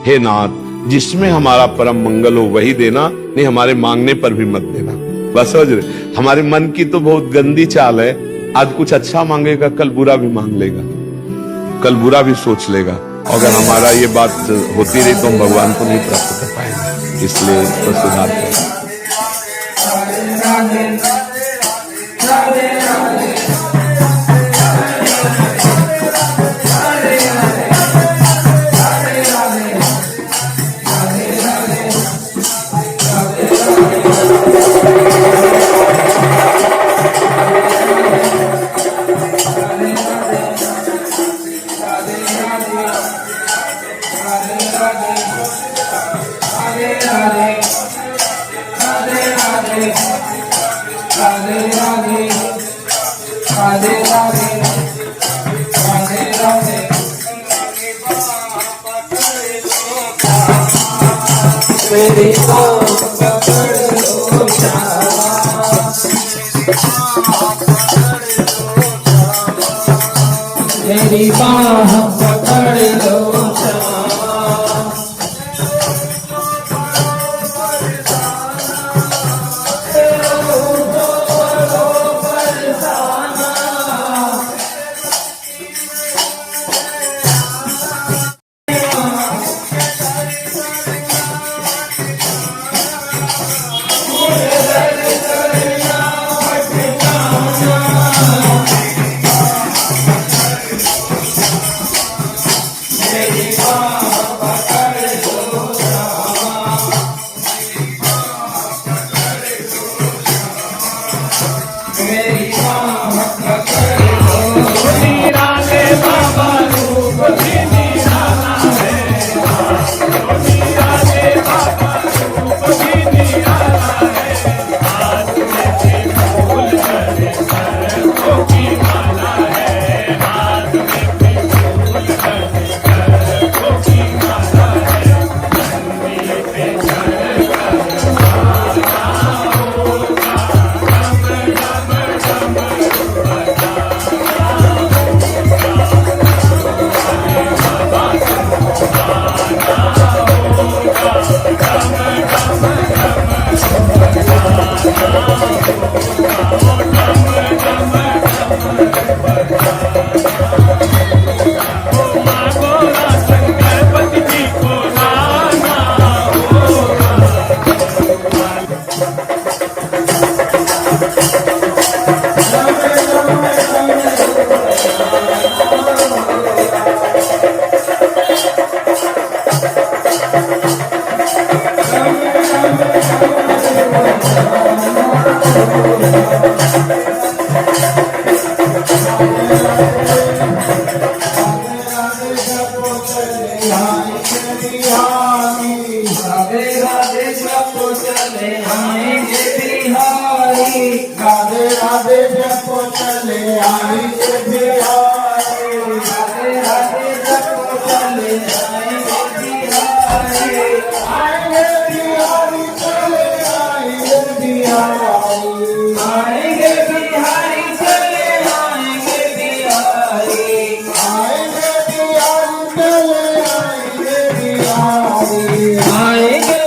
हे नाथ, जिसमें हमारा परम मंगल हो वही देना, नहीं हमारे मांगने पर भी मत देना। बस समझ रहे, हमारे मन की तो बहुत गंदी चाल है, आज कुछ अच्छा मांगेगा कल बुरा भी मांग लेगा, कल बुरा भी सोच लेगा। अगर हमारा ये बात होती रही तो हम भगवान को नहीं प्राप्त कर पाएंगे, इसलिए तो सुधार करें। मेरी बाह पकड़ लो मेरी बाह पकड़ लो राधे राधे जपो चले आएंगे बिहारी, राधे राधे जपो चले आएंगे बिहारी, आएंगे बिहारी चले आएंगे बिहारी, आएंगे बिहारी चले आएंगे बिहारी, आएंगे बिहारी चले आएंगे बिहारी, आएंगे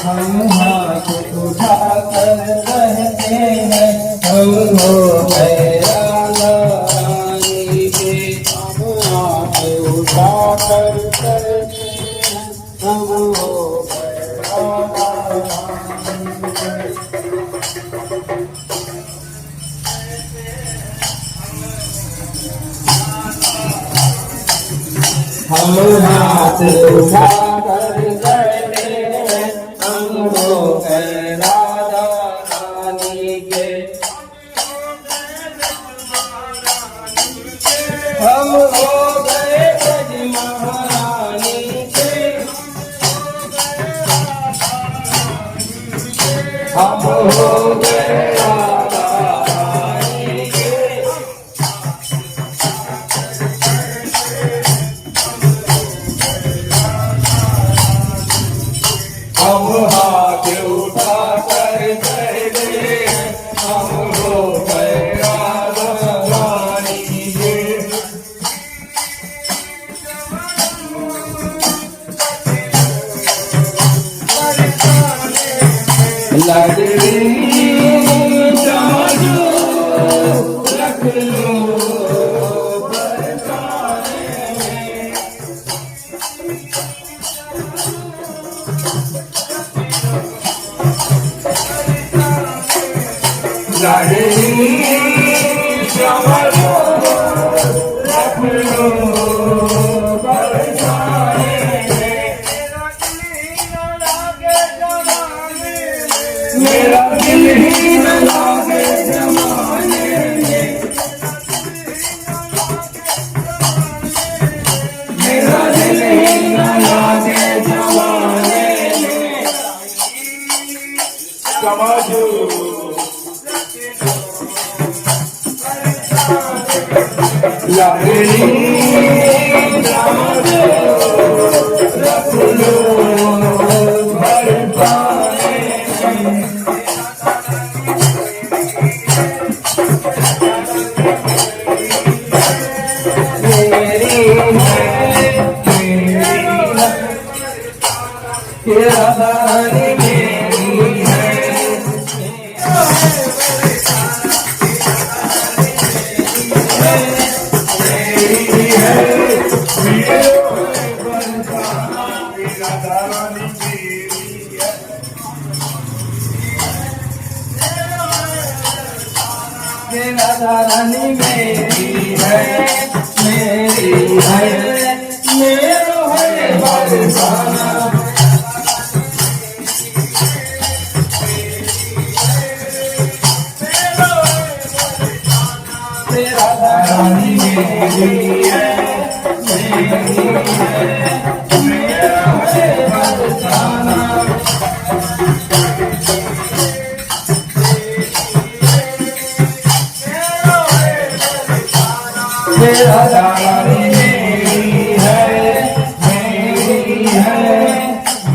हम हाथ उठा कर कहते हैं हम हो गए राधा रानी के। हम हाथ उठा कर कहते हैं हम हो गए राधा रानी के। हम हाथ उठा कर कहते हैं हम हो गए राधा रानी के। हम हो गए ब्रज महारानी के। हम हो गए राधा रानी के। हम हाथ उठा कर कहते हैं हम हो गए राधा रानी के। लगड़ी जादू रख लो बरसाने में। लगड़ी जादू रख लो बरसाने में। मेरा दिल ही न लागे जमाने में। मेरा दिल ही न लागे जमाने में। समझो लगड़ी जादू रख लो बरसाने में। मेरी है कि राधा रानी मेरी है। मेरी है राधा रानी मेरी है। कि राधा रानी मेरी है। मेरी है मेरो है बरसाना। राधा रानी मेरी है। मेरी है मेरो है बरसाना। राधा रानी मेरी है। मेरी है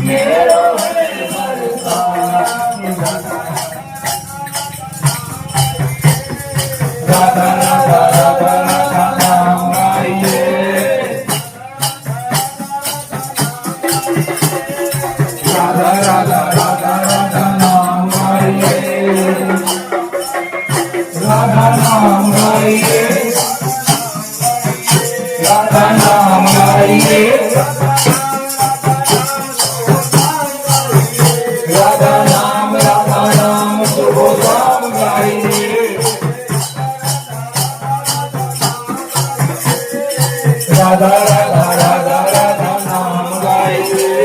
मेरो है बरसाना। राधा राधा राधा राधा नाम गाइए। राधा राधा राधा राधा नाम गाइए। राधा नाम गाइए। राधा नाम गाइए। राधा नाम सुबह शाम गाइए। राधा राधा राधा राधा नाम गाइए।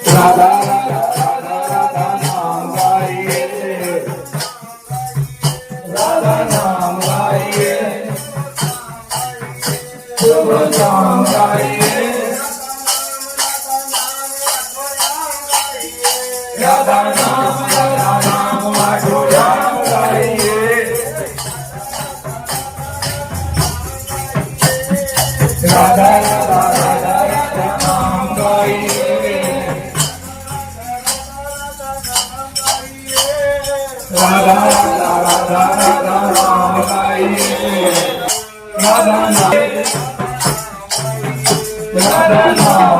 राधा राधा राधा राधा नाम गाइए। राधा नाम गाइए। सुबह शाम गाइए। राधा नाम आठों राम गाइए। राधा राधा राधा राधा नाम गाइए। राधा राधा राधा राधा नाम गाइए। राधा नाम